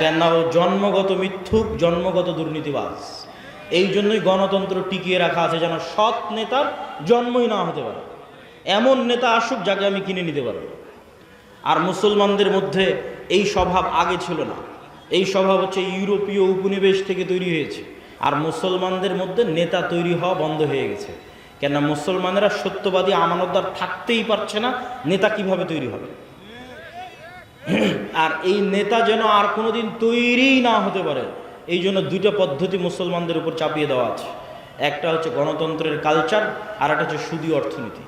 কেন ও জন্মগত মিথ্যুক, জন্মগত দুর্নীতিবাজ। এই জন্যই গণতন্ত্র টিকিয়ে রাখা আছে, যেন সৎ নেতার জন্মই না হতে পারে। এমন নেতা আসুক যাকে আমি কিনে নিতে পারবো। আর মুসলমানদের মধ্যে এই স্বভাব আগে ছিল না। এই স্বভাব হচ্ছে ইউরোপীয় উপনিবেশ থেকে তৈরি হয়েছে। আর মুসলমানদের মধ্যে নেতা তৈরি হওয়া বন্ধ হয়ে গেছে। কেন মুসলমানেরা সত্যবাদী আমানতদার থাকতেই পারছে না, নেতা কিভাবে তৈরি হবে? আর এই নেতা যেন আর কোনোদিন তৈরি না হতে পারে, এই জন্য দুইটা পদ্ধতি মুসলমানদের উপর চাপিয়ে দেওয়া আছে। একটা হচ্ছে গণতন্ত্রের কালচার, আর একটা হচ্ছে সুদী অর্থনীতি।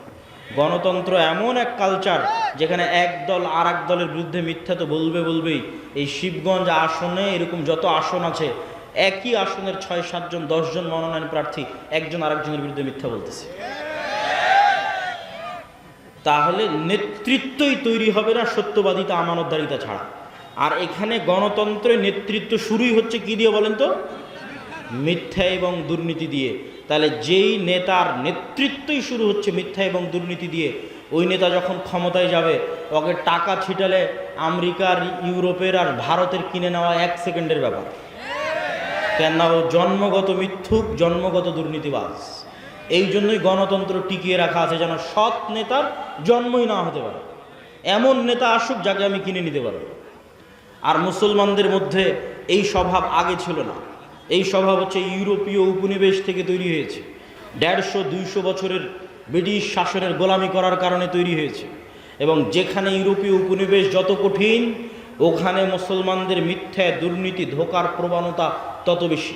গণতন্ত্র এমন এক কালচার যেখানে এক দল আর এক দলের বিরুদ্ধে মিথ্যা তো বলবেই। এই শিবগঞ্জ আসনে এরকম যত আসন আছে, একই আসনের ৬-৭ জন ১০ জন মনোনয়ন প্রার্থী একজন আরেকজনের বিরুদ্ধে মিথ্যা বলতেছে। তাহলে নেতৃত্বই তৈরি হবে না সত্যবাদিতা আমানতদারিতা ছাড়া। আর এখানে গণতন্ত্রের নেতৃত্ব শুরুই হচ্ছে কি দিয়ে বলেন তো? মিথ্যা এবং দুর্নীতি দিয়ে। তাহলে যেই নেতার নেতৃত্বই শুরু হচ্ছে মিথ্যা এবং দুর্নীতি দিয়ে, ওই নেতা যখন ক্ষমতায় যাবে, ওকে টাকা ছিটালে আমেরিকার, ইউরোপের আর ভারতের কিনে নেওয়া ১ সেকেন্ডের ব্যাপার। কেন ও জন্মগত মিথ্যুক, জন্মগত দুর্নীতিবাজ। এই জন্যই গণতন্ত্র টিকিয়ে রাখা আছে, যেন সৎ নেতার জন্মই না হতে পারে। এমন নেতা আসুক যাকে আমি কিনে নিতে পারবো। আর মুসলমানদের মধ্যে এই স্বভাব আগে ছিল না। এই স্বভাব হচ্ছে ইউরোপীয় উপনিবেশ থেকে তৈরি হয়েছে। ১৫০-২০০ বছরের ব্রিটিশ শাসনের গোলামি করার কারণে তৈরি হয়েছে। এবং যেখানে ইউরোপীয় উপনিবেশ যত কঠিন, ওখানে মুসলমানদের মিথ্যা, দুর্নীতি, ধোঁকার প্রবণতা তত বেশি।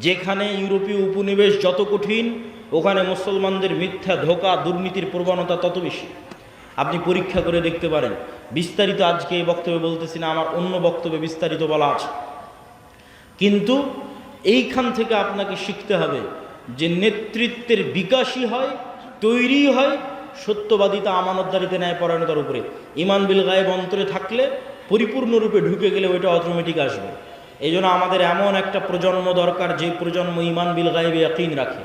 যেখানে ইউরোপীয় উপনিবেশ যত কঠিন, ওখানে মুসলমানদের মিথ্যা, ধোঁকা, দুর্নীতির প্রবণতা তত বেশি। আপনি পরীক্ষা করে দেখতে পারেন। বিস্তারিত আজকে এই বক্তব্যে বলতেছি না, আমার অন্য বক্তব্যে বিস্তারিত বলা আছে। কিন্তু এইখান থেকে আপনাকে শিখতে হবে যে নেতৃত্বের বিকাশই হয়, তৈরি হয় সত্যবাদিতা, আমানতদারিতা, ন্যায়পরায়ণতার উপরে। ঈমান বিল গায়েব অন্তরে থাকলে, পরিপূর্ণরূপে ঢুকে গেলে ওইটা অটোমেটিক আসবে। এই জন্য আমাদের এমন একটা প্রজন্ম দরকার যে প্রজন্ম ঈমান বিল গায়েবে ইয়াকিন রাখে।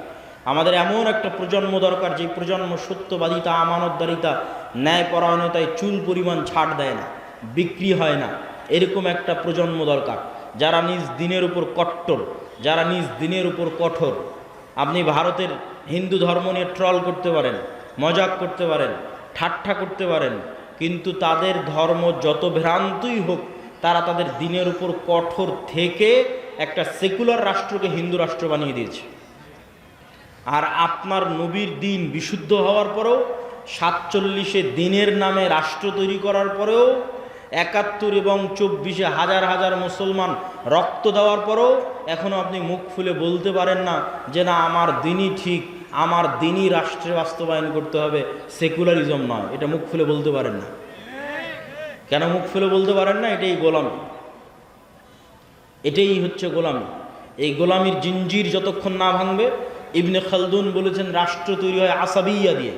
আমাদের এমন একটা প্রজন্ম দরকার যে প্রজন্ম সত্যবাদিতা, আমানতদারিতা, ন্যায়পরায়ণতায় চুল পরিমাণ ছাড় দেয় না, বিক্রি হয় না। এরকম একটা প্রজন্ম দরকার যারা নিজ দিনের উপর কট্টর, যারা নিজ দিনের উপর কঠোর। আপনি ভারতের হিন্দু ধর্ম নিয়ে ট্রল করতে পারেন, মজাক করতে পারেন, ঠাট্টা করতে পারেন, কিন্তু তাদের ধর্ম যত ভ্রান্তই হোক, তারা তাদের দিনের উপর কঠোর থেকে একটা সেকুলার রাষ্ট্রকে হিন্দু রাষ্ট্র বানিয়ে দিয়েছে। আর আপনার নবীর দিন বিশুদ্ধ হওয়ার পরেও, ৪৭ দিনের নামে রাষ্ট্র তৈরি করার পরেও, ৭১ এবং ২৪ হাজার হাজার মুসলমান রক্ত দেওয়ার পরেও এখনও আপনি মুখ খুলে বলতে পারেন না যে না, আমার দিনই ঠিক, আমার দিনই রাষ্ট্রে বাস্তবায়ন করতে হবে, সেকুলারিজম নয়। এটা মুখ খুলে বলতে পারেন না। কেন মুখ খুলে বলতে পারেন না? এটাই গোলামি, এটাই হচ্ছে গোলামি। এই গোলামির জিঞ্জির যতক্ষণ না ভাঙবে, ইবনে খালদুন বলেছেন রাষ্ট্র তৈরি হয় আসাবিয়া দিয়ে।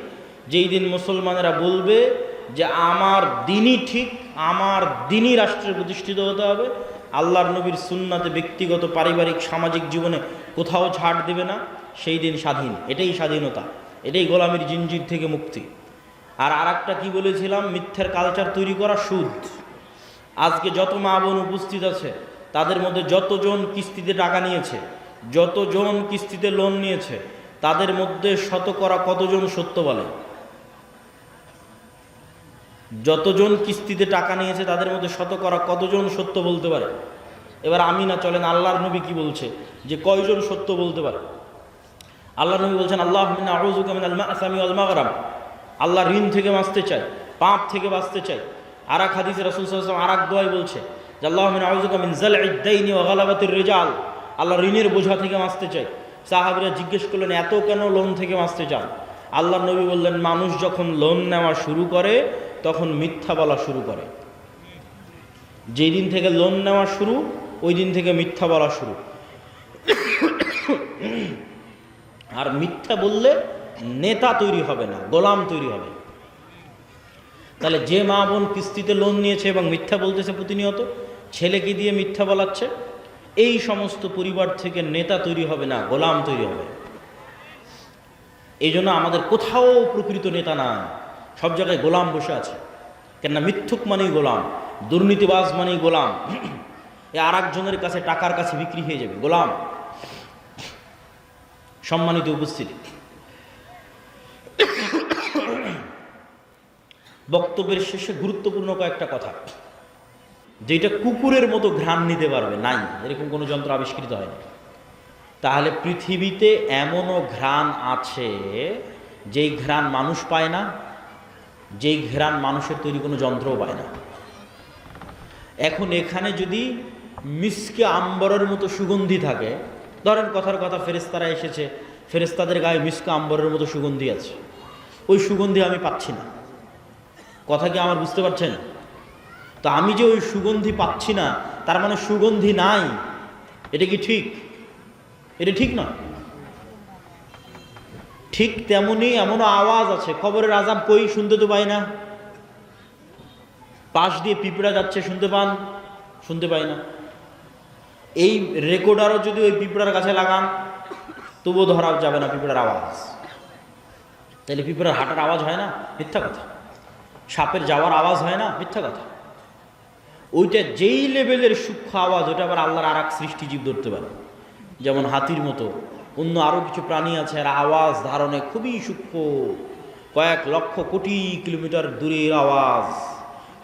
যেই দিন মুসলমানেরা বলবে যে আমার দিনই ঠিক, আমার দিনই রাষ্ট্রে প্রতিষ্ঠিত হতে হবে, আল্লাহর নবীর সুন্নাতে ব্যক্তিগত, পারিবারিক, সামাজিক জীবনে কোথাও ছাড় দেবে না, সেই দিন স্বাধীন। এটাই স্বাধীনতা, এটাই গোলামির জিঞ্জির থেকে মুক্তি। আর আরেকটা কি বলেছিলাম? মিথ্যার কালচার তৈরি করা, সুদ। আজকে যত মা বোন উপস্থিত আছে, তাদের মধ্যে যতজন কিস্তিতে টাকা নিয়েছে, যতজন কিস্তিতে লোন নিয়েছে, তাদের মধ্যে শতকরা কতজন সত্য বলে? যতজন কিস্তিতে টাকা নিয়েছে তাদের মধ্যে শতকরা কতজন সত্য বলতে পারে? এবার আমি না, চলেন আল্লাহর নবী কি বলছে যে কয়জন সত্য বলতে পারে। আল্লাহর নবী বলছেন, আল্লাহুম্মা আউযুকা মিনাল মা'সামি ওয়াল মাগরাম। আল্লাহ ঋণ থেকে বাঁচতে চাই, পাপ থেকে বাঁচতে চাই। আর এক হাদিসে রাসূল সাল্লাল্লাহু আলাইহি ওয়াসাল্লাম আর এক দোয়ায় বলছে যে আল্লাহুম্মা আউযুকা মিন যাল'ইদ দাইনি ওয়া গালাবাতির রিজাল। আল্লাহ ঋণের বোঝা থেকে বাঁচতে চাই। সাহাবীরা জিজ্ঞেস করলেন, এত কেন লোন থেকে বাঁচতে চান? আল্লাহর নবী বললেন, মানুষ যখন লোন নেওয়া শুরু করে তখন মিথ্যা বলা শুরু করে। যেই দিন থেকে লোন নেওয়া শুরু, ওই দিন থেকে মিথ্যা বলা শুরু। আর মিথ্যা বললে নেতা তৈরি হবে না, গোলাম তৈরি হবে। তাহলে যে মা বোন কিস্তিতে লোন নিয়েছে এবং মিথ্যা বলতেছে প্রতিনিয়ত, ছেলেকে দিয়ে মিথ্যা বলাচ্ছে, এই সমস্ত পরিবার থেকে নেতা তৈরি হবে না, গোলাম তৈরি হবে। এই জন্য আমাদের কোথাও প্রকৃত নেতা না, সব জায়গায় গোলাম বসে আছে। কেননা মিথ্যুক মানেই গোলাম, দুর্নীতিবাজ মানেই গোলাম। এ আর একজনের কাছে টাকার কাছে বিক্রি হয়ে যাবে, গোলাম। সম্মানিত উপস্থিতি, বক্তব্যের শেষে গুরুত্বপূর্ণ কয়েকটা কথা, যেটা কুকুরের মতো ঘ্রাণ নিতে পারবে, নাই, এরকম কোনো যন্ত্র আবিষ্কৃত হয়নি। তাহলে পৃথিবীতে এমনও ঘ্রাণ আছে যেই ঘ্রাণ মানুষ পায় না, যেই ঘ্রাণ মানুষের তৈরি কোনো যন্ত্রও পায় না। এখন এখানে যদি মিসকে আম্বরের মতো সুগন্ধি থাকে, ধরেন কথার কথা ফেরেশতারা এসেছে, ফেরেশতাদের গায়ে মিসকে আম্বরের মতো সুগন্ধি আছে, ওই সুগন্ধি আমি পাচ্ছি না। কথা কি আমার বুঝতে পারছেন? তো আমি যে ওই সুগন্ধি পাচ্ছি না, তার মানে সুগন্ধি নাই, এটা কি ঠিক? এটা ঠিক না। ঠিক তেমনি এমনও আওয়াজ আছে, কবরের আযাব কই, শুনতে তো পাই না। পাশ দিয়ে পিঁপড়া যাচ্ছে, শুনতে পান? শুনতে পাই না। এই রেকর্ডারও যদি ওই পিঁপড়ার কাছে লাগান, তবুও ধরা যাবে না পিঁপড়ার আওয়াজ। তাহলে পিঁপড়ার হাঁটার আওয়াজ হয় না? মিথ্যা কথা। সাপের যাওয়ার আওয়াজ হয় না? মিথ্যা কথা। ওইটা যেই লেভেলের সূক্ষ্ম আওয়াজ, ওটা আবার আল্লাহর আর এক সৃষ্টিজীব ধরতে পারে। যেমন হাতির মতো অন্য আরও কিছু প্রাণী আছে, আর আওয়াজ ধারণে খুবই সূক্ষ্ম, কয়েক লক্ষ কোটি কিলোমিটার দূরের আওয়াজ,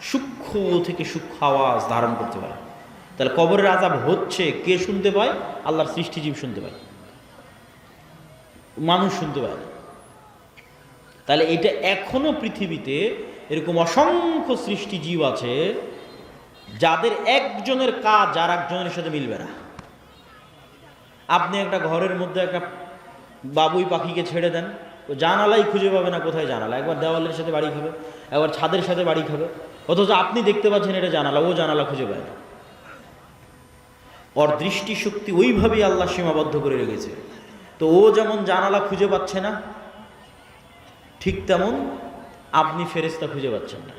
সূক্ষ্ম থেকে সূক্ষ্ম আওয়াজ ধারণ করতে পারে। তাহলে কবরের আযাব হচ্ছে, কে শুনতে পায়? আল্লাহর সৃষ্টিজীব শুনতে পায়, মানুষ শুনতে পায় না। তাহলে এটা এখনো পৃথিবীতে এরকম অসংখ্য সৃষ্টিজীব আছে যাদের একজনের কাজ আর একজনের সাথে মিলবে না। আপনি একটা ঘরের মধ্যে একটা বাবুই পাখিকে ছেড়ে দেন, ও জানালাই খুঁজে পাবে না কোথায় জানালা, একবার দেওয়ালের সাথে বাড়ি খাবে, একবার ছাদের সাথে বাড়ি খাবে, অথচ আপনি দেখতে পাচ্ছেন এটা জানালা, ও জানালা খুঁজে পায় না। ওর দৃষ্টিশক্তি ওইভাবেই আল্লাহ সীমাবদ্ধ করে রেখেছে। তো ও যেমন জানালা খুঁজে পাচ্ছে না, ঠিক তেমন আপনি ফেরেশতা খুঁজে পাচ্ছেন না।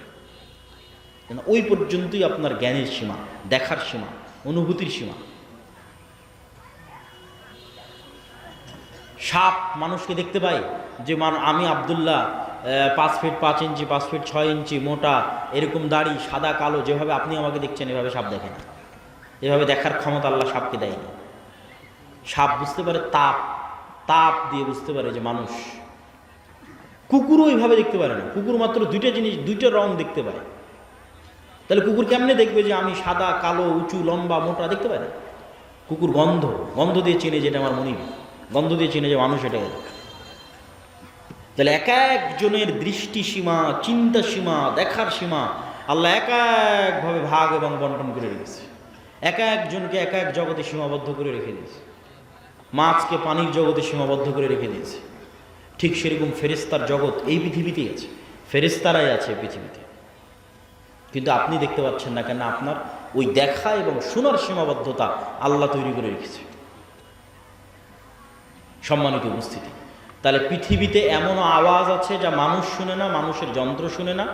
ওই পর্যন্তই আপনার জ্ঞানের সীমা, দেখার সীমা, অনুভূতির সীমা। সাপ মানুষকে দেখতে পাই যে আমি আব্দুল্লাহ 5 ফিট 5 ইঞ্চি, 5 ফিট 6 ইঞ্চি মোটা, এরকম দাড়ি, সাদা কালো, যেভাবে আপনি আমাকে দেখছেন এভাবে সাপ দেখে না। এভাবে দেখার ক্ষমতা আল্লাহ সাপকে দেয়নি। সাপ বুঝতে পারে তাপ, তাপ দিয়ে বুঝতে পারে যে মানুষ। কুকুরও ওইভাবে দেখতে পারে না। কুকুর মাত্র দুইটা জিনিস, দুইটা রং দেখতে পায়। তাহলে কুকুর কেমনে দেখবে যে আমি সাদা কালো, উঁচু লম্বা মোটা? দেখতে পায় না। কুকুর গন্ধ, গন্ধ দিয়ে চেনে যেটা আমার মনিব, গন্ধ দিয়ে চেনে যে মানুষ এটা। তাহলে এক একজনের দৃষ্টি সীমা, চিন্তা সীমা, দেখার সীমা আল্লাহ এক একভাবে ভাগ এবং বন্টন করে রেখেছে। এক একজনকে এক এক জগতে সীমাবদ্ধ করে রেখে দিয়েছে। মাছকে পানির জগতে সীমাবদ্ধ করে রেখে দিয়েছে। ঠিক সেরকম ফেরেশতার জগৎ এই পৃথিবীতেই আছে, ফেরেশতারাই আছে পৃথিবীতে। কিন্তু আপনি দেখতে পাচ্ছেন না কেন? আপনার ওই দেখা এবং শোনার সীমাবদ্ধতা আল্লাহ তৈরি করে রেখেছে। সম্মানিত উপস্থিতি, তাহলে পৃথিবীতে এমনও আওয়াজ আছে যা মানুষ শুনে না, মানুষের যন্ত্র শুনে না।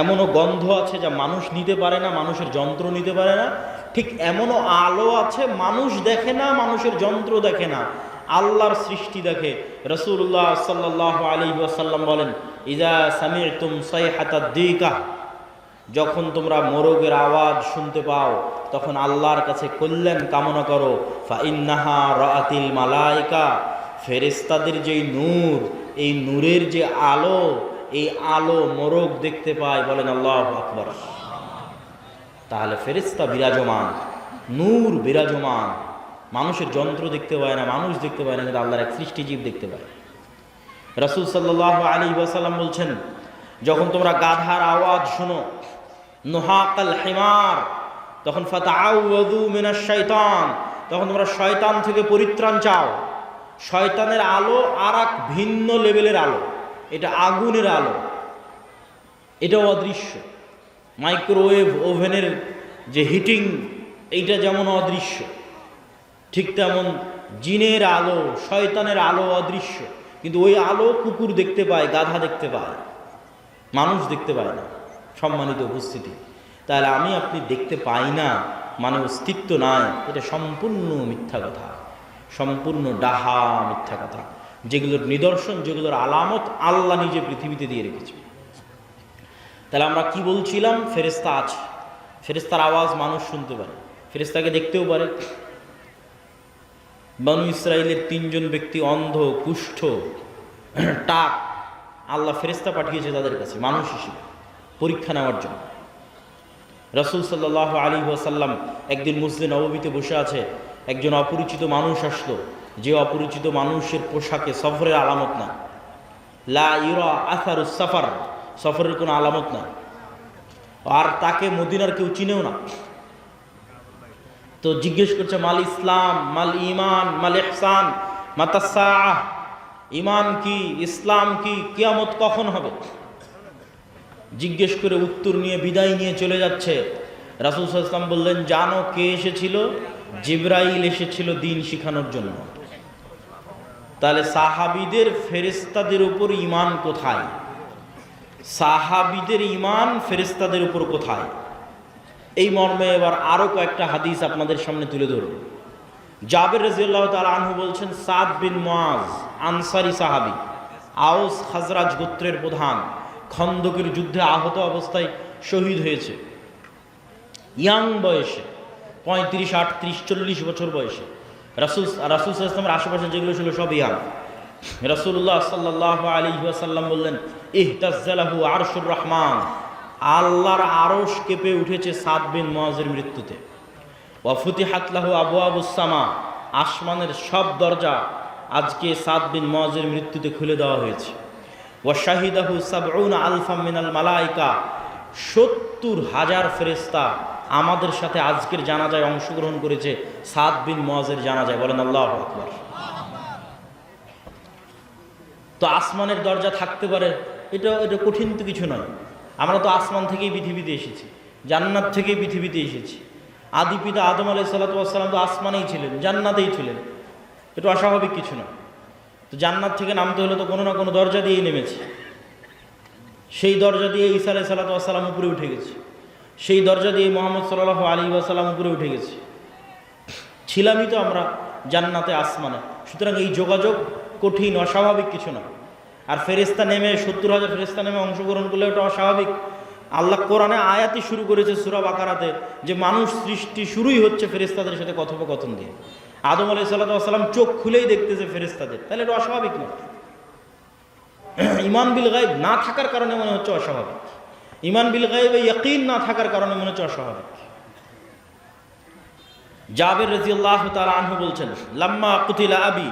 এমনও গন্ধ আছে যা মানুষ নিতে পারে না, মানুষের যন্ত্র নিতে পারে না। ঠিক এমনও আলো আছে মানুষ দেখে না, মানুষের যন্ত্র দেখে না, আল্লাহর সৃষ্টি দেখে। রাসূলুল্লাহ সাল্লাল্লাহু আলাইহি ওয়াসাল্লাম বলেন, ইযা সামি'তুম সাইহাতাদ দিকা, যখন তোমরা মোরগের আওয়াজ শুনতে পাও তখন আল্লাহর কাছে কল্যাণ কামনা করো। ফা ইন্নাহা রাআতিল মালায়েকা, ফেরেশতাদের যেই নূর, এই নূরের যে আলো, এই আলো মোরগ দেখতে পায়। বলেন আল্লাহু আকবার। তাহলে ফেরেশতা বিরাজমান, নূর বিরাজমান। মানুষের যন্ত্র দেখতে পায় না, মানুষ দেখতে পায় না, কিন্তু আল্লাহর এক সৃষ্টিজীব দেখতে পায়। রাসূল সাল্লাল্লাহু আলাইহি ওয়াসাল্লাম বলছেন, যখন তোমরা গাধার আওয়াজ শুনো, নুহাকাল হিমার, তখন ফাতাআউযু মিনাশ শাইতান, তখন তোমরা শয়তান থেকে পরিত্রাণ চাও। শয়তানের আলো আর এক ভিন্ন লেভেলের আলো, এটা আগুনের আলো, এটাও অদৃশ্য। মাইক্রোওয়েভ ওভেনের যে হিটিং, এইটা যেমন অদৃশ্য, ঠিক তেমন জিনের আলো, শয়তানের আলো অদৃশ্য। কিন্তু ওই আলো কুকুর দেখতে পায়, গাধা দেখতে পায়, মানুষ দেখতে পায় না। সম্মানিত উপস্থিতি, তাহলে আমি আপনি দেখতে পাই না মানে অস্তিত্ব নাই, এটা সম্পূর্ণ মিথ্যা কথা, সম্পূর্ণ ডাহা মিথ্যা কথা, যেগুলোর নিদর্শন, যেগুলোর আলামত আল্লাহ নিজে পৃথিবীতে দিয়ে রেখেছে। তাহলে আমরা কি বলছিলাম? ফেরেশতা আছে, ফেরেশতার আওয়াজ মানুষ শুনতে পারে। ফেরেশতাকে দেখতেও পারে। বনু ইসরাইলের 3 জন ব্যক্তি অন্ধ, কুষ্ঠ, টাক, আল্লাহ ফেরেশতা পাঠিয়েছে তাদের কাছে মানুষ হিসেবে পরীক্ষা নেওয়ার জন্য। রাসূল সাল্লাল্লাহু আলাইহি ওয়াসাল্লাম একদিন মসজিদে নববীতে বসে আছে, একজন অপরিচিত মানুষ আসলো, যে অপরিচিত মানুষের পোশাকে সফরের আলামত না, লা ইউরা আসারুস সাফার, সফরের কোনো আলামত না, আর তাকে মদিনার কেউ চিনেও না। তো জিজ্ঞেস করছে, মাল ইসলাম, মাল ইমান, মাল ইহসান, মাতাসাআহ, ইমান কি, ইসলাম কি, কিয়ামত কখন হবে? জিজ্ঞেস করে উত্তর নিয়ে বিদায় নিয়ে চলে যাচ্ছে। রাসূল সাল্লাল্লাহু আলাইহি ওয়াসাল্লাম বললেন, জানো কে এসেছিল? জিবরাইল এসেছিল দিন শিখানোর জন্য। তাহলে সাহাবীদের ফেরেশতাদের উপর ঈমান কোথায়? সাহাবীদের ঈমান ফেরেশতাদের উপর কোথায়? এই মর্মে এবার আরো কয়েকটা হাদিস আপনাদের সামনে তুলে ধরব। জাবের রাদিয়াল্লাহু তাআলা আনহু বলছেন, সাদ বিন মুআজ আনসারী সাহাবী, আওস খাজরাজ গোত্রের প্রধান, খন্দকের যুদ্ধে আহত অবস্থায় শহীদ হয়েছে। ইয়াং বয়সে, 35, 38, 40 বছর বয়সে। রাসূল সাল্লাল্লাহু আলাইহি ওয়াসাল্লামের আশেপাশে যেগুলো ছিল সব ইয়াং। রাসূলুল্লাহ সাল্লাল্লাহু আলাইহি ওয়াসাল্লাম বললেন, ইহতাজ্জালাহু আরশুর রহমান, আল্লাহর আরশ কেঁপে উঠেছে সাদ বিন মুআজের মৃত্যুতে। ওয়া ফুতিহাত লাহু আবওয়াবুস সামা, আসমানের সব দরজা আজকে সাদ বিন মুআজের মৃত্যুতে খুলে দেওয়া হয়েছে। ওয়া শাহিদাহু ৭০ আলফা মিনাল মালাইকা, ৭০,০০০ ফেরেশতা আমাদের সাথে আজকের জানাজায় অংশগ্রহণ করেছে সাদ বিন মুআজের জানাজায়। বলেন আল্লাহু আকবার। তো আসমানের দরজা থাকতে পারে, এটা কঠিন তো কিছু নয়। আমরা তো আসমান থেকেই পৃথিবীতে এসেছি, জান্নাত থেকেই পৃথিবীতে এসেছি। আদি পিতা আদম আলাইহিস সালাতু ওয়াস সালাম তো আসমানেই ছিলেন, জান্নাতেই ছিলেন, এটা অস্বাভাবিক কিছু না। তো জান্নাত থেকে নামতে হলে তো কোনো না কোনো দরজা দিয়েই নেমেছে। সেই দরজা দিয়ে ঈসা আলাইহিস সালাতু ওয়াস সালাম উপরে উঠে গেছে, সেই দরজা দিয়ে মুহাম্মদ সাল্লাল্লাহু আলাইহি ওয়াসাল্লাম উপরে উঠে গেছে। ছিলামই তো আমরা জান্নাতে, আসমানে। সুতরাং এই যোগাযোগ কঠিন, অস্বাভাবিক কিছু না। আর ফেরেশতা নেমে ৭০,০০০ ফেরেশতা নেমে অংশগ্রহণ করলে ওটা অস্বাভাবিক। আল্লাহ কোরআনে আয়াতই শুরু করেছে সূরা বাকারাতে যে মানুষ সৃষ্টি শুরুই হচ্ছে ফেরেশতাদের সাথে কথোপকথন দিয়ে। আদম আলাইহিস সালাতু ওয়াস সালাম চোখ খুলেই দেখতেছে ফেরেশতাদের, তাহলে এটা অস্বাভাবিক না। ঈমান বিল গায়ব না থাকার কারণে মনে হচ্ছে অস্বাভাবিক, ঈমান বিল গায়বে ইয়াকিন না থাকার কারণে মনে হচ্ছে অস্বাভাবিক। জাবের রাদিয়াল্লাহু তাআলা আনহু বলছেন, লাম্মা কুতিলা আবি,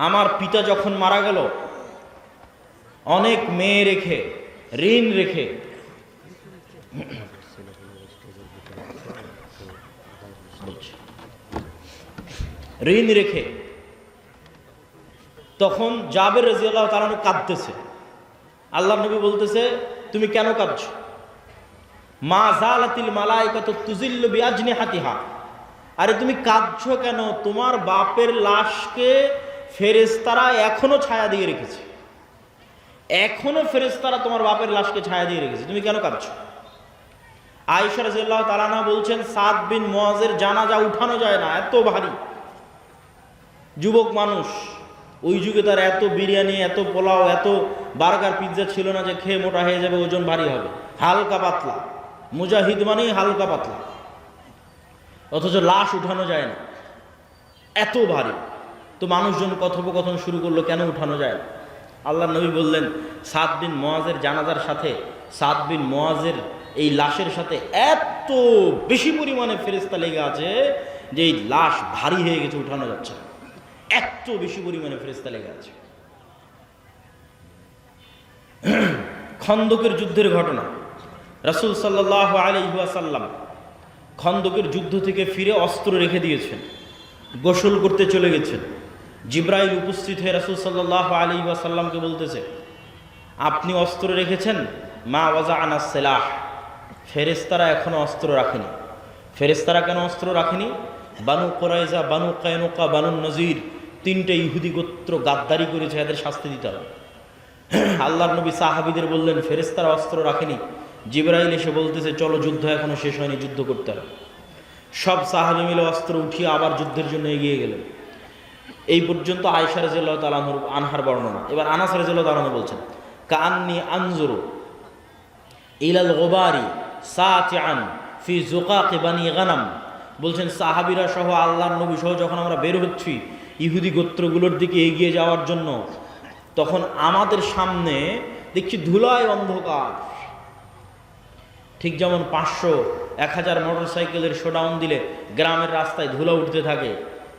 আমার পিতা যখন মারা গেল, অনেক মেয়ে রেখে, ঋণ রেখে, ঋণ রেখে, তখন জাবের রাদিয়াল্লাহু তাআলা কাঁদতেছে। আল্লাহর নবী বলতেছে, তুমি কেন কাঁদছো? মা জালাতিল মালাইকাতু তুজিল্লু বিআজনিহাতিহা, আরে তুমি কাঁদছো কেন? তোমার বাপের লাশকে ফেরেশতারা এখনো ছায়া দিয়ে রেখেছে, এখনো ফেরেশতারা তোমার বাপের লাশকে ছায়া দিয়ে রেখেছে, তুমি কেন কাঁদছো? আয়েশা রাদিয়াল্লাহু তাআলা আনহা বলছেন, সাদ বিন মুআজের জানাজা উঠানো যায় না, এত ভারী। যুবক মানুষ, ওই যুগে তার এত বিরিয়ানি, এত পোলাও, এত বার্গার, পিৎজা ছিল না যে খেয়ে মোটা হয়ে যাবে, ওজন ভারী হবে। হালকা পাতলা, মুজাহিদ মানেই হালকা পাতলা, অথচ লাশ উঠানো যায় না, এত ভারী। তো মানুষজন কথোপকথন শুরু করলো, কেন উঠানো যায় না? আল্লাহর নবী বললেন, সাদ বিন মুআজের জানাজার সাথে, সাদ বিন মুআজের এই লাশের সাথে এত বেশি পরিমাণে ফেরেশতা লেগে আছে যে এই লাশ ভারী হয়ে গেছে, উঠানো যাচ্ছে না, এত বেশি পরিমাণে ফেরেশতা লেগে আছে। খন্দকের যুদ্ধের ঘটনা, রাসূল সাল্লাল্লাহু আলাইহি ওয়াসাল্লাম খন্দকের যুদ্ধ থেকে ফিরে অস্ত্র রেখে দিয়েছেন, গোসল করতে চলে গেছেন। জিবরাইল উপস্থিত হয়ে রাসূল সাল্লাল্লাহু আলাইহি ওয়াসাল্লামকে বলতেছে, আপনি অস্ত্র রেখেছেন? মা ওয়াজাআনা সিলাহ, ফেরেশতারা এখনো অস্ত্র রাখেনি। ফেরেশতারা কেন অস্ত্র রাখেনি? বানু কুরাইজা, বানু কায়নুকা, বানু নজির, 3টে ইহুদি গোত্র গাদ্দারি করেছে, এদের শাস্তি দিতে হবে। আল্লাহর নবী সাহাবীদের বললেন, ফেরেশতারা অস্ত্র রাখেনি। জিবরাইল এসে বলতেছে, চলো, যুদ্ধ এখনো শেষ হয়নি, যুদ্ধ করতে হবে। সব সাহাবী মিলে অস্ত্র উঠিয়ে আবার যুদ্ধের জন্য এগিয়ে গেলেন। এই পর্যন্ত আয়েশা রাদিয়াল্লাহু তাআলা আনহার বর্ণনা। এবার আনাস রাদিয়াল্লাহু তাআলা বলছেন, কাআন্নী আনজুরু ইলাল গুবারি সাতিআন ফি যুকাকি বানি গানাম বলছেন সাহাবীরা সহ আল্লাহর নবী সহ যখন আমরা বের হচ্ছি ইহুদি গোত্রগুলোর দিকে এগিয়ে যাওয়ার জন্য, তখন আমাদের সামনে দেখছি ধুলায় অন্ধকার। ঠিক যেমন 500-1000 মোটরসাইকেলের শোডাউন দিলে গ্রামের রাস্তায় ধুলা উঠতে থাকে,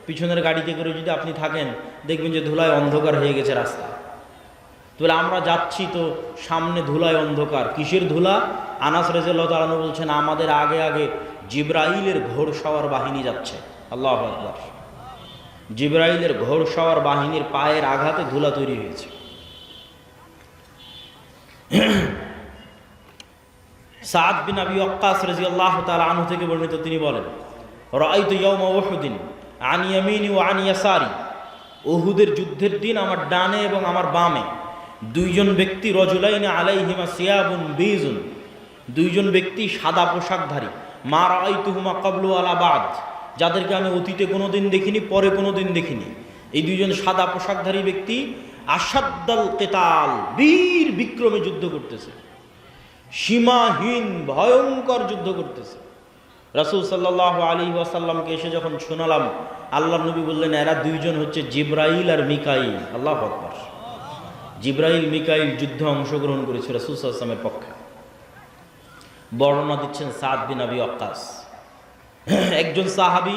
পিছনের গাড়িতে করে যদি আপনি থাকেন দেখবেন যে ধুলায় অন্ধকার হয়ে গেছে রাস্তা। তাহলে আমরা যাচ্ছি তো সামনে ধুলায় অন্ধকার। কিসের ধুলা? আনাস রাদিয়াল্লাহু তাআলা আনহু বলছেন আমাদের আগে আগে জিবরাইলের ঘোড়সওয়ার বাহিনী যাচ্ছে। আল্লাহু আকবার। জিবরাইলের ঘোড়সওয়ার বাহিনীর পায়ের আঘাতে ধুলা তৈরি হয়েছে। সাদ বিন আবি ওয়াক্কাস রাদিয়াল্লাহু তাআলা আনহু থেকে বর্ণিত, তিনি বলেন রাআইতু ইয়াওমা উহুদিন আন ইয়ামিনি ওয়া আন ইয়াসারি, উহুদের যুদ্ধের দিন আমার ডানে এবং আমার বামে দুইজন ব্যক্তি, রজুলাইনি আলাইহিমা সিয়াবুন বীজুন, দুইজন ব্যক্তি সাদা পোশাকধারী, মা রাআইতুহুমা ক্বাবলু ওয়ালা বাদ, যাদেরকে আমি অতীতে কোনোদিন দেখিনি, পরে কোনোদিন দেখিনি। এই দুইজন সাদা পোশাকধারী ব্যক্তি আশাদ্দাল কিতাল, বীর বিক্রমে যুদ্ধ করতেছে, সীমাহীন ভয়ঙ্কর যুদ্ধ করতেছে। রাসূল সাল্লাল্লাহু আলাইহি ওয়াসাল্লামকে এসে যখন শোনালাম, আল্লাহর নবী বললেন এরা দুইজন হচ্ছে জিবরাইল আর মিকাইল। আল্লাহু আকবার। জিবরাইল মিকাইল যুদ্ধে অংশগ্রহণ করেছে রাসূল সাল্লাল্লাহু আলাইহি ওয়াসাল্লামের পক্ষে। বর্ণনা দিচ্ছেন সাদ বিন আবি ওয়াক্কাস। একজন সাহাবী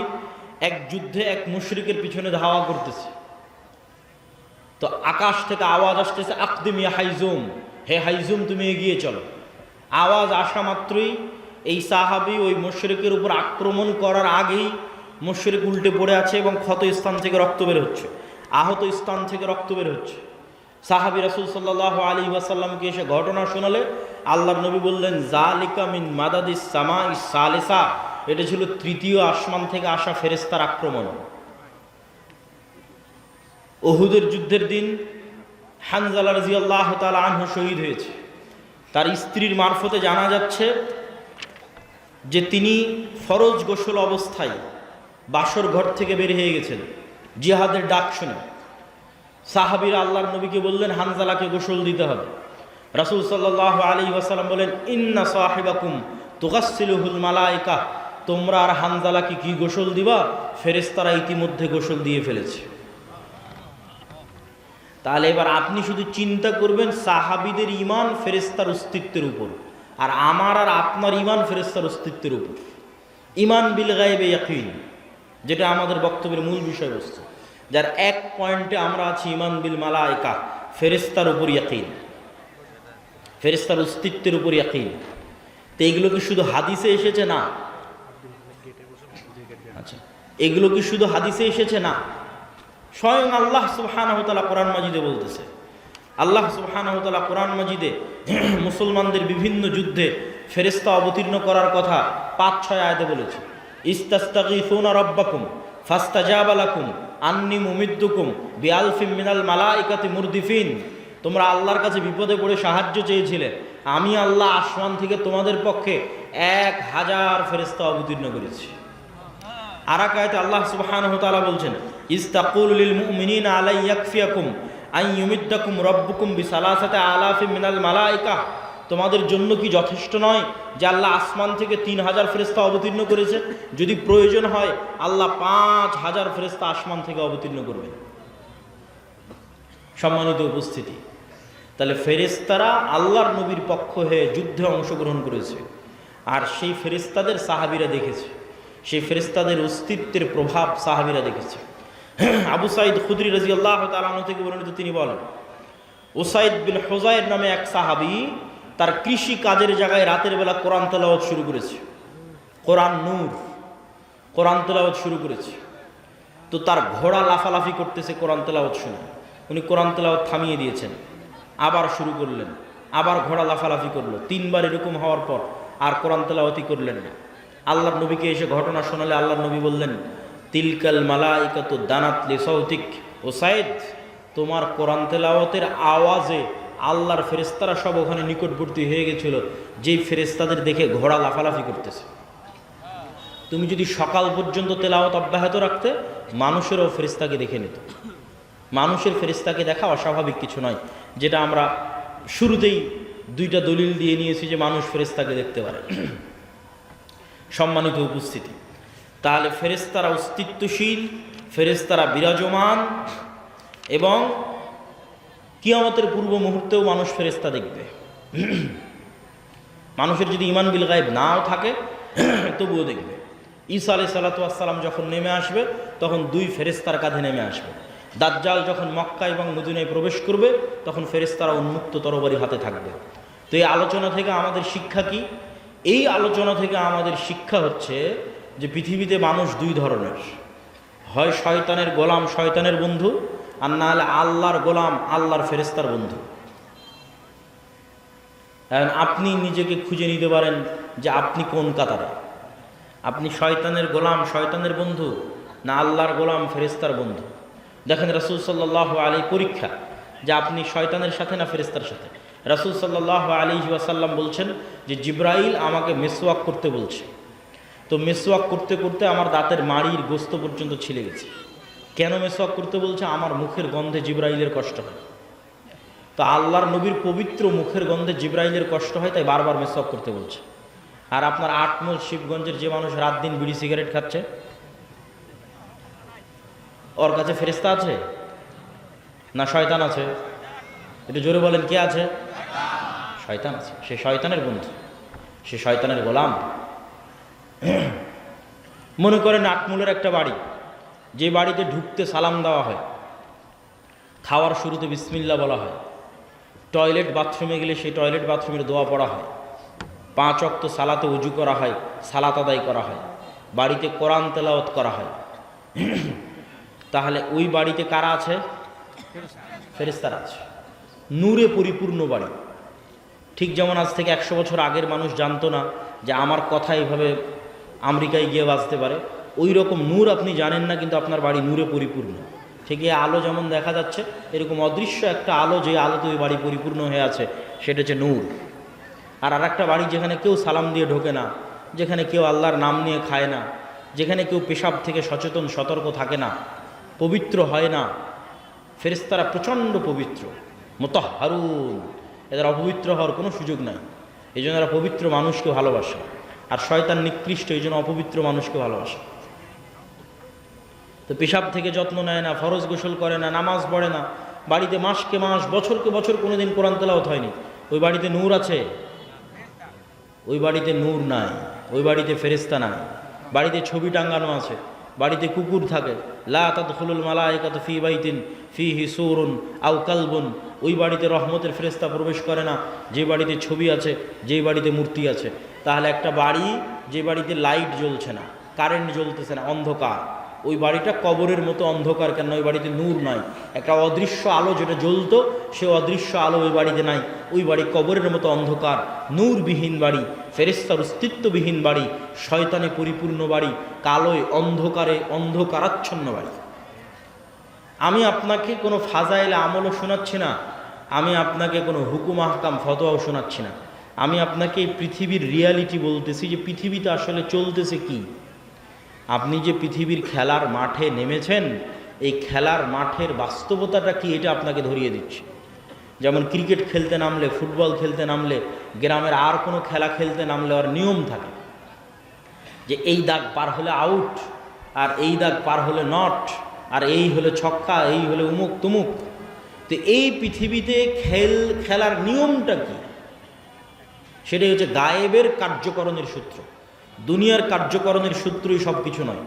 এক যুদ্ধে এক মুশরিকের পিছনে ধাওয়া করতেছে, তো আকাশ থেকে আওয়াজ আসতেছে আকদিম ইয়া হাইজুম, হে হাইজুম তুমি এগিয়ে চলো। আওয়াজ আসা মাত্রই এই সাহাবী ওই মুশরিকের উপর আক্রমণ করার আগেই মুশরিক উল্টে পড়ে আছে এবং ক্ষত স্থান থেকে রক্ত বের হচ্ছে, আহত স্থান থেকে রক্ত বের হচ্ছে। সাহাবী রাসূল সাল্লাল্লাহু আলাইহি ওয়াসাল্লামকে এসে ঘটনা শোনালে আল্লাহর নবী বললেন যালিকা মিন মাদাদিস সামাইস সালিসা, এটা ছিল তৃতীয় আসমান থেকে আসা ফেরেশতার আক্রমণ। উহুদের যুদ্ধের দিন হানজালা রাদিয়াল্লাহু তাআলা আনহু শহীদ হয়েছে। তার স্ত্রীর মারফতে জানা যাচ্ছে যে তিনি ফরজ গোসল অবস্থায় বাসর ঘর থেকে বের হয়ে গেছেন জিহাদের ডাক শুনে। সাহাবীরা আল্লাহর নবীকে বললেন হানজালাকে গোসল দিতে হবে। রাসূল সাল্লাল্লাহু আলাইহি ওয়াসাল্লাম বলেন ইন্না সাহিবাকুম তুগাসসিলুহুল মালায়েকা, তোমরা আর হানজালাকে কি গোসল দিবা? ফেরেশতারা ইতিমধ্যে গোসল দিয়ে ফেলেছে। তাহলে এবার আপনি শুধু চিন্তা করবেন সাহাবীদের ঈমান ফেরেশতার অস্তিত্বের উপর, আর আমার আর আপনার ঈমান ফেরেশতার অস্তিত্বের উপর। ঈমান বিল গায়বে ইয়াকিন, যেটা আমাদের বক্তব্যের মূল বিষয়বস্তু, যার এক পয়েন্টে আমরা আছি ঈমান বিল মালায়েকা, ফেরেশতার উপর ইয়াকিন, ফেরেশতার অস্তিত্বের উপর ইয়াকিন। তো এগুলো কি শুধু হাদিসে এসেছে? না। আচ্ছা, এগুলো কি শুধু হাদিসে এসেছে? না, স্বয়ং আল্লাহ সুবহানাহু ওয়া তাআলা কোরআন মাজিদে বলতেছে। আল্লাহ সুবহানাহু ওয়া তাআলা কোরআন মাজিদে মুসলমানদের বিভিন্ন যুদ্ধে ফেরেশতা অবতীর্ণ করার কথা 5-6 আয়াতে বলেছে। ইস্তাস্তাগীসুনা রাব্বাকুম ফাস্তাজাবা লাকুম আন্নী মুমিদ্দুকুম বিআলফিম মিনাল মালাইকাতি মুরদিফিন, তোমরা আল্লাহর কাছে বিপদে পড়ে সাহায্য চেয়েছিলে, আমি আল্লাহ আসমান থেকে তোমাদের পক্ষে 1000 ফেরেশতা অবতীর্ণ করেছি। আর এক আয়াতে আল্লাহ সুবহানাহু ওয়া তাআলা বলছেন ইস্তাকুলু লিল মুমিনিনা আলা ইয়াকফিয়াকুম আন ইউমিদ্দাকুম রাব্বুকুম বিসালাসাতি আলাফিম মিনাল মালাইকা, তোমাদের জন্য কি যথেষ্ট নয় যে আল্লাহ আসমান থেকে 3000 ফেরেশতা অবতীর্ণ করেছে? যদি প্রয়োজন হয় আল্লাহ 5000 ফেরেশতা আসমান থেকে অবতীর্ণ করবেন। সম্মানিত উপস্থিতি, তাহলে ফেরেশতারা আল্লাহর নবীর পক্ষ হয়ে যুদ্ধে অংশগ্রহণ করেছে, আর সেই ফেরেশতাদের সাহাবীরা দেখেছে, সেই ফেরেশতাদের অস্তিত্বের প্রভাব সাহাবীরা দেখেছে। আবু সাঈদ খুদরি রাদিয়াল্লাহু তাআলা আনহু থেকে বর্ণিত, তিনি বলেন উসাইদ বিন হুযায়র নামে এক সাহাবী তার কৃষি কাজের জায়গায় রাতের বেলা কোরআন তেলাওয়াত শুরু করেছে, কোরআন নূর, কোরআন তেলাওয়াত শুরু করেছে। তো তার ঘোড়া লাফালাফি করতেছে কোরআন তেলাওয়াত শুনে, উনি কোরআন তেলাওয়াত থামিয়ে দিয়েছেন, আবার শুরু করলেন, আবার ঘোড়া লাফালাফি করলো। 3 বার এরকম হওয়ার পর আর কোরআন তেলাওয়াতই করলেন না। আল্লাহর নবীকে এসে ঘটনা শোনালে আল্লাহর নবী বললেন তিলকাল মালাইকাতু দানাত লিসাউতিক, উসাইদ তোমার কোরআন তেলাওয়াতের আওয়াজে আল্লাহর ফেরেশতারা সব ওখানে নিকটবর্তী হয়ে গেছিল, যেই ফেরেশতাদের দেখে ঘোড়া লাফালাফি করতেছে। তুমি যদি সকাল পর্যন্ত তেলাওয়াত অব্যাহত রাখতে, মানুষেরও ফেরেশতাকে দেখে নিত। মানুষের ফেরেশতাকে দেখা অস্বাভাবিক কিছু নয়, যেটা আমরা শুরুতেই 2টা দলিল দিয়ে নিয়েছি যে মানুষ ফেরেশতাকে দেখতে পারে। সম্মানিত উপস্থিতি, তাহলে ফেরেশতারা অস্তিত্বশীল, ফেরেশতারা বিরাজমান, এবং কিয়ামতের পূর্ব মুহূর্তেও মানুষ ফেরেশতা দেখবে। মানুষের যদি ঈমান বিল গায়ব নাও থাকে তবুও দেখবে। ঈসা আলাইহিস সালাতু ওয়াস সালাম যখন নেমে আসবে তখন দুই ফেরেশতার কাঁধে নেমে আসবে। দাজ্জাল যখন মক্কা এবং মদিনায় প্রবেশ করবে তখন ফেরেশতারা উন্মুক্ত তরবারি হাতে থাকবে। তো এই আলোচনা থেকে আমাদের শিক্ষা কি? এই আলোচনা থেকে আমাদের শিক্ষা হচ্ছে যে পৃথিবীতে মানুষ দুই ধরনের, হয় শয়তানের গোলাম, শয়তানের বন্ধু, আর না হলে আল্লাহর গোলাম, আল্লাহর ফেরেশতার বন্ধু। আপনি নিজেকে খুঁজে নিতে পারেন যে আপনি কোন কাতারে, আপনি শয়তানের গোলাম, শয়তানের বন্ধু, না আল্লাহর গোলাম, ফেরেশতার বন্ধু। দেখেন রাসূল সাল্লাল্লাহু আলাইহি পরীক্ষা যে আপনি শয়তানের সাথে না ফেরেশতার সাথে। রাসূল সাল্লাল্লাহু আলাইহি ওয়াসাল্লাম বলছেন যে জিবরাইল আমাকে মেসওয়াক করতে বলছে, তো মেসওয়াক করতে করতে আমার দাঁতের মাড়ির গোস্ত পর্যন্ত ছিলে গেছে। কেন মেসওয়াক করতে বলছে? আমার মুখের গন্ধে জিবরাইলের কষ্ট হয়। তো আল্লাহর নবীর পবিত্র মুখের গন্ধে জিবরাইলের কষ্ট হয়, তাই বারবার মেসওয়াক করতে বলছে। আর আপনার আটমল শিবগঞ্জের যে মানুষ রাত দিন বিড়ি সিগারেট খাচ্ছে, ওর কাছে ফেরেশতা আছে না শয়তান আছে? একটু জোরে বলেন, কে আছে? শয়তান আছে। সে শয়তানের বন্ধু, সে শয়তানের গোলাম। মনে করেন আটমূলের একটা বাড়ি, যে বাড়িতে ঢুকতে সালাম দেওয়া হয়, খাওয়ার শুরুতে বিসমিল্লাহ বলা হয়, টয়লেট বাথরুমে গেলে সেই টয়লেট বাথরুমের দোয়া পড়া হয়, 5 ওয়াক্ত সালাতে উজু করা হয়, সালাত আদায় করা হয়, বাড়িতে কোরআন তেলাওয়াত করা হয়, তাহলে ওই বাড়িতে কারা আছে? ফেরেশতারা আছে। নূরে পরিপূর্ণ বাড়ি। ঠিক যেমন আজ থেকে 100 বছর আগের মানুষ জানতো না যে আমার কথা এইভাবে আমেরিকায় গিয়ে বাজতে পারে, ওই রকম নূর আপনি জানেন না, কিন্তু আপনার বাড়ি নূরে পরিপূর্ণ। ঠিক এই আলো যেমন দেখা যাচ্ছে, এরকম অদৃশ্য একটা আলো, যে আলোতে ওই বাড়ি পরিপূর্ণ হয়ে আছে, সেটা হচ্ছে নূর। আর একটা বাড়ি যেখানে কেউ সালাম দিয়ে ঢোকে না, যেখানে কেউ আল্লাহর নাম নিয়ে খায় না, যেখানে কেউ পেশাব থেকে সচেতন সতর্ক থাকে না, পবিত্র হয় না। ফেরেশতারা প্রচণ্ড পবিত্র, মুতাহহারুন, এদের অপবিত্র হওয়ার কোনো সুযোগ নাই। এই জন্য এরা পবিত্র মানুষকে ভালোবাসে। আর শয়তান নিকৃষ্ট, এই জন্য অপবিত্র মানুষকে ভালোবাসে। তো পেশাব থেকে যত্ন নেয় না, ফরজ গোসল করে না, নামাজ পড়ে না, বাড়িতে মাসকে মাস, বছরকে বছর কোনোদিন কোরআন তেলাওয়াত হয়নি, ওই বাড়িতে নূর আছে? ওই বাড়িতে নূর নাই, ওই বাড়িতে ফেরেশতা নাই। বাড়িতে ছবি টাঙ্গানো আছে, বাড়িতে কুকুর থাকে, লা তাদখুলুল মালায়েকাতু ফি বাইতিন ফিহি সূরুন আও কালবুন, ওই বাড়িতে রহমতের ফেরেশতা প্রবেশ করে না যে বাড়িতে ছবি আছে, যে বাড়িতে মূর্তি আছে। তাহলে একটা বাড়ি যে বাড়িতে লাইট জ্বলছে না, কারেন্ট জ্বলতেছে না, অন্ধকার, ওই বাড়িটা কবরের মতো অন্ধকার। কেন? ওই বাড়িতে নূর নাই। একটা অদৃশ্য আলো যেটা জ্বলতো, সে অদৃশ্য আলো ওই বাড়িতে নাই। ওই বাড়ি কবরের মতো অন্ধকার, নূরবিহীন বাড়ি, ফেরেশতার অস্তিত্ববিহীন বাড়ি, শয়তানে পরিপূর্ণ বাড়ি, কালোয় অন্ধকারে অন্ধকারাচ্ছন্ন বাড়ি। আমি আপনাকে কোনো ফাজাইল আমলও শোনাচ্ছি না, আমি আপনাকে কোনো হুকুম আহকাম ফতোয়াও শোনাচ্ছি না। আমি আপনাকে এই পৃথিবীর রিয়ালিটি বলতেছি, যে পৃথিবীতে আসলে চলতেছে কি। আপনি যে পৃথিবীর খেলার মাঠে নেমেছেন, এই খেলার মাঠের বাস্তবতাটা কি, এটা আপনাকে ধরিয়ে দিচ্ছি। যেমন ক্রিকেট খেলতে নামলে, ফুটবল খেলতে নামলে, গ্রামের আর কোনো খেলা খেলতে নামলে ওর নিয়ম থাকে যে এই দাগ পার হলে আউট, আর এই দাগ পার হলে নট, আর এই হলে ছক্কা, এই হলে উমুক তুমুক। তো এই পৃথিবীতে খেলার নিয়মটা কি? সেটাই হচ্ছে গায়েবের কার্যকরণের সূত্র। দুনিয়ার কার্যকরণের সূত্রই সব কিছু নয়,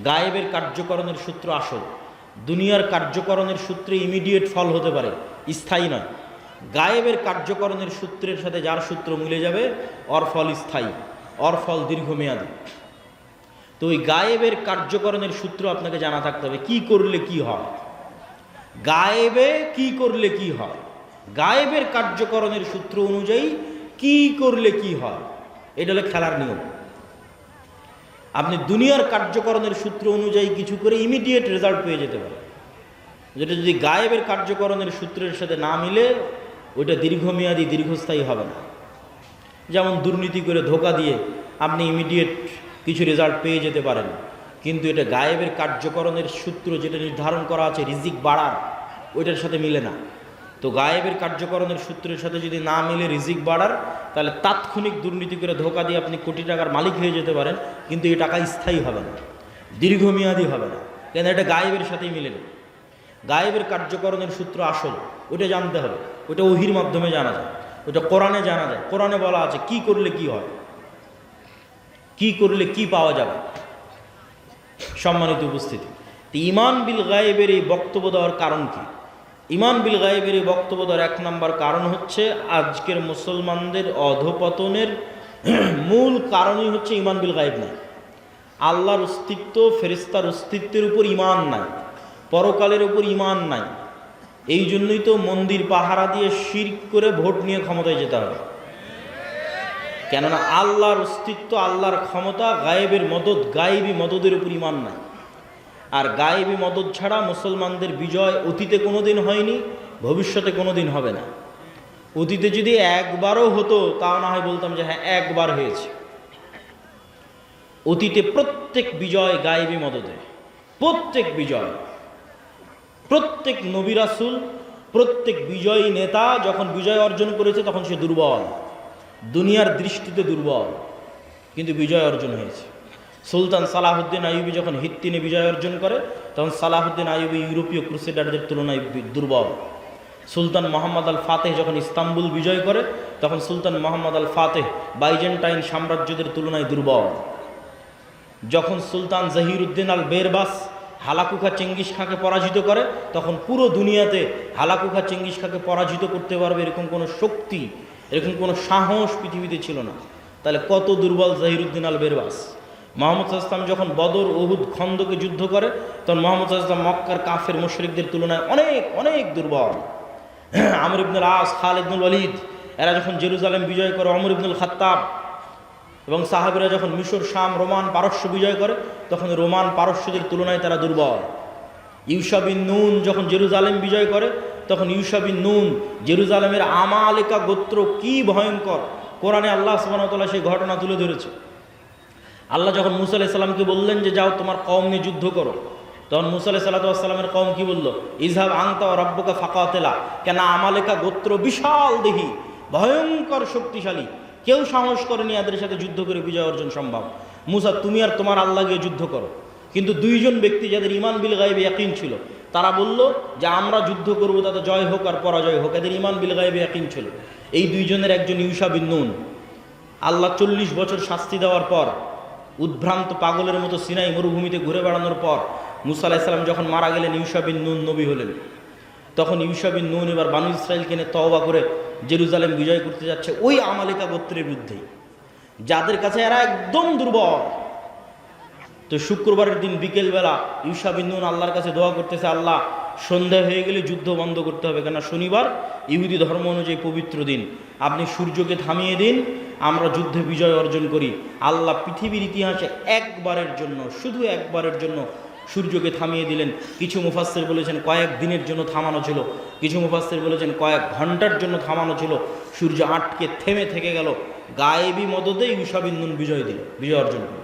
গায়েবের কার্যকরণের সূত্র আসল। দুনিয়ার কার্যকরণের সূত্রে ইমিডিয়েট ফল হতে পারে, স্থায়ী নয়। গায়েবের কার্যকরণের সূত্রের সাথে যার সূত্র মিলে যাবে, ওর ফল স্থায়ী, ওর ফল দীর্ঘমেয়াদী। তো ওই গায়েবের কার্যকরণের সূত্র আপনাকে জানা থাকতে হবে, কি করলে কি হয়, গায়েবে কি করলে কি হয়, গায়েবের কার্যকরণের সূত্র অনুযায়ী কি করলে কি হয়, এটা হলো খেলার নিয়ম। আপনি দুনিয়ার কার্যকরণের সূত্র অনুযায়ী কিছু করে ইমিডিয়েট রেজাল্ট পেয়ে যেতে পারেন, যেটা যদি গায়েবের কার্যকরণের সূত্রের সাথে না মিলে, ওইটা দীর্ঘমেয়াদী, দীর্ঘস্থায়ী হবে না। যেমন দুর্নীতি করে, ধোঁকা দিয়ে আপনি ইমিডিয়েট কিছু রেজাল্ট পেয়ে যেতে পারেন, কিন্তু এটা গায়েবের কার্যকরণের সূত্র যেটা নির্ধারণ করা আছে রিজিক বাড়ার, ওইটার সাথে মিলে না। তো গায়েবের কার্যকরণের সূত্রের সাথে যদি না মিলে রিজিক বাড়ার, তাহলে তাৎক্ষণিক দুর্নীতি করে, ধোঁকা দিয়ে আপনি কোটি টাকার মালিক হয়ে যেতে পারেন, কিন্তু এই টাকা স্থায়ী হবে না। দীর্ঘমেয়াদী হবে না, কেন এটা গায়েবের সাথেই মিলে না। গায়েবের কার্যকরণের সূত্র আসল, ওটা জানতে হবে, ওটা ওহির মাধ্যমে জানা যায়, ওটা কোরআনে জানা যায়। কোরআনে বলা আছে কি করলে কি হয়, কি করলে কি পাওয়া যাবে। সম্মানিত উপস্থিতি, ঈমান বিল গায়েবের এই বক্তব্য দেওয়ার কারণ কি? ঈমান বিল গায়েবের এই বক্তব্য দেওয়ার 1 নম্বর কারণ হচ্ছে আজকের মুসলমানদের অধপতনের মূল কারণই হচ্ছে ঈমান বিল গায়েব নাই। আল্লাহর অস্তিত্ব, ফেরেশতার অস্তিত্বের উপর ঈমান নাই, পরকালের উপর ঈমান নাই। এই জন্যই তো মন্দির পাহারা দিয়ে শিরক করে ভোট নিয়ে ক্ষমতায় যেতে হবে। কেননা আল্লাহর অস্তিত্ব, আল্লাহর ক্ষমতা, গায়েবের মদদ, গায়েবী মদদের উপর ঈমান নাই। আর গায়েবী মদদ ছাড়া মুসলমানদের বিজয় অতীতে কোনোদিন হয়নি, ভবিষ্যতে কোনোদিন হবে না। অতীতে যদি একবারও হতো তাও না হয় বলতাম যে হ্যাঁ একবার হয়েছে। অতীতে প্রত্যেক বিজয় গায়েবী মদদে, প্রত্যেক বিজয়, প্রত্যেক নবী রাসূল, প্রত্যেক বিজয়ী নেতা যখন বিজয় অর্জন করেছে তখন সে দুর্বল, দুনিয়ার দৃষ্টিতে দুর্বল, কিন্তু বিজয় অর্জন হয়েছে। সুলতান সালাহুদ্দিন আইয়ুবী যখন হিত্তিনে বিজয় অর্জন করে তখন সালাহুদ্দিন আইয়ুবী ইউরোপীয় ক্রুসেডারদের তুলনায় দুর্বল। সুলতান মোহাম্মদ আল ফাতেহ যখন ইস্তাম্বুল বিজয় করে তখন সুলতান মোহাম্মদ আল ফাতেহ বাইজেন্টাইন সাম্রাজ্যদের তুলনায় দুর্বল। যখন সুলতান জহিরুদ্দিন আল বেরবাস হালাকুখা চেঙ্গিস খাঁকে পরাজিত করে তখন পুরো দুনিয়াতে হালাকুখা চেঙ্গিস খাঁকে পরাজিত করতে পারবে এরকম কোনো শক্তি, এরকম কোনো সাহস পৃথিবীতে ছিল না। তাহলে কত দুর্বল জহিরুদ্দিন আল বেরবাস। মোহাম্মদ সাল্লাল্লাহু আলাইহি ওয়াসাল্লাম যখন বদর, উহুদ, খন্দকে যুদ্ধ করে তখন মোহাম্মদ সাল্লাল্লাহু আলাইহি ওয়াসাল্লাম মক্কার কাফের মুশরিকদের তুলনায় অনেক অনেক দুর্বল। আমর ইবনুল আস, খালিদ ইবনুল ওয়ালিদ এরা যখন জেরুজালেম বিজয় করে, ওমর ইবনুল খাত্তাব এবং সাহাবীরা যখন মিশর, শাম, রোমান, পারস্য বিজয় করে তখন রোমান পারস্যদের তুলনায় তারা দুর্বল। ইউশা বিন নুন যখন জেরুজালেম বিজয় করে তখন ইউশা বিন নুন, জেরুজালেমের আমালিকা গোত্র কি ভয়ঙ্কর, কোরআনে আল্লাহ সুবহানাহু ওয়া তাআলা সেই ঘটনা তুলে ধরেছে। আল্লাহ যখন মুসা আলাইহিস সালামকে বললেন যে যাও তোমার কওম নিয়ে যুদ্ধ করো, তখন মুসা আলাইহিস সালামের কওম কি বলল? ইযহাব আনতা ওয়া রাব্বুকা ফাকাতিলা। কেন আমালিকা গোত্র বিশাল দেহী, ভয়ঙ্কর শক্তিশালী, কেউ সাহস করেনি এদের সাথে যুদ্ধ করে বিজয় অর্জন সম্ভব। মুসা তুমি আর তোমার আল্লাহ গিয়ে যুদ্ধ করো। কিন্তু 2 জন ব্যক্তি যাদের ঈমান বিল গায়বে ইয়াকিন ছিল তারা বলল যে আমরা যুদ্ধ করব, তাতে জয় হোক আর পরাজয় হোক। এদের ঈমান বিল গায়বে ইয়াকিন ছিল। এই 2 জনের একজন ইউশা বিন নুন। আল্লাহ 40 বছর শাস্তি দেওয়ার পর, উদ্ভ্রান্ত পাগলের মতো সিনাই মরুভূমিতে ঘুরে বেড়ানোর পর মুসা আলাইহিস সালাম যখন মারা গেলেন ইউশা বিন নুন নবী হলেন। তখন ইউশা বিন নুন এবার বানু ইসরাইলকে নিয়ে তওবা করে জেরুজালেম বিজয় করতে যাচ্ছে ওই আমালিকা গোত্রের বিরুদ্ধে, যাদের কাছে এরা একদম দুর্বল। তো শুক্রবারের দিন বিকেলবেলা ইউশা বিন নুন আল্লাহর কাছে দোয়া করতেছে, আল্লাহ সন্ধ্যা হয়ে গেলে যুদ্ধ বন্ধ করতে হবে, কেন শনিবার ইহুদি ধর্ম অনুযায়ী পবিত্র দিন, আপনি সূর্যকে থামিয়ে দিন, আমরা যুদ্ধে বিজয় অর্জন করি। আল্লাহ পৃথিবীর ইতিহাসে একবারের জন্য, শুধু একবারের জন্য সূর্যকে থামিয়ে দিলেন। কিছু মুফাসসির বলেছেন কয়েক দিনের জন্য থামানো ছিল, কিছু মুফাসসির বলেছেন কয়েক ঘন্টার জন্য থামানো ছিল। সূর্য আটকে থেমে থেকে গেল। গায়েবী মদদে ইউশা বিন নুন বিজয় দিল, বিজয় অর্জন করল।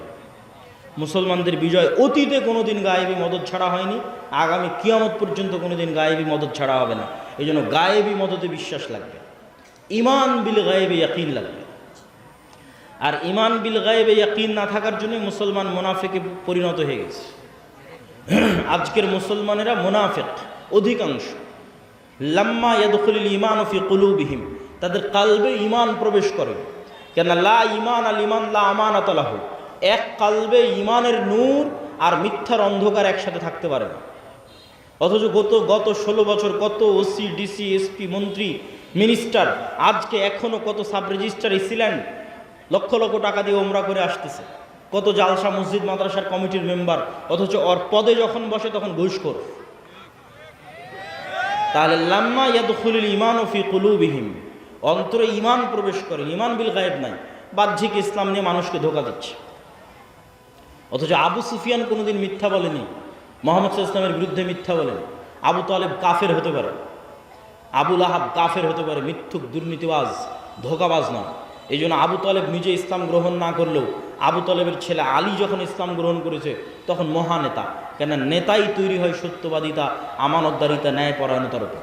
মুসলমানদের বিজয় অতীতে কোনোদিন গায়েবী মদদ ছাড়া হয়নি, আগামী কিয়ামত পর্যন্ত কোনোদিন গায়েবী মদদ ছাড়া হবে না। এই জন্য গায়েবী মদদে বিশ্বাস লাগবে, ঈমান বিল গায়েবে ইয়াকিন লাগবে। আর ঈমান বিল গায়েবে ইয়াকিন না থাকার জন্য মুসলমান মুনাফিকে পরিণত হয়ে গেছে। আজকের মুসলমানেরা মুনাফিক অধিকাংশ। লাম্মা ইয়াদখুলুল ঈমানু ফি কুলুবিহিম, তাদের কালবে ঈমান প্রবেশ করে। কেন লা ঈমান আল ঈমান লা আমানাত লাহু, এক কালবে ঈমানের নূর আর মিথ্যার অন্ধকার একসাথে থাকতে পারে না। অথচ গত 16 বছর কত ওসি, ডিসি, এসপি, মন্ত্রী, মিনিস্টার, আজকে এখনো কত sub registrar AC land lakh lakh টাকা দিয়ে ওমরা করে আসতেছে, কত জালসা মসজিদ মাদ্রাসার কমিটির মেম্বার, অথচ ওর পদে যখন বসে তখন ঘুষখোর। তাহলে লাম্মা ইয়াদখুলুল ঈমানু ফি কুলুবিহিম, অন্তরে ঈমান প্রবেশ করে, ঈমান বিল গায়েব নাই, বাহ্যিক ইসলাম নিয়ে মানুষকে ধোঁকা দিচ্ছে। অথচ আবু সুফিয়ান কোনোদিন মিথ্যা বলেনি, মুহাম্মদ সাল্লাল্লাহু আলাইহি ওয়াসাল্লামের বিরুদ্ধে মিথ্যা বলেন। আবু তালেব কাফের হতে পারে, আবু লাহাব কাফের হতে পারে, মিথ্যুক, দুর্নীতিবাজ, ধোঁকাবাজ না। এই জন্য আবু তালেব নিজে ইসলাম গ্রহণ না করলেও আবু তালেবের ছেলে আলী যখন ইসলাম গ্রহণ করেছে তখন মহানেতা। কেন নেতাই তৈরি হয় সত্যবাদিতা, আমানতদারিতা, ন্যায়পরায়ণতার উপর।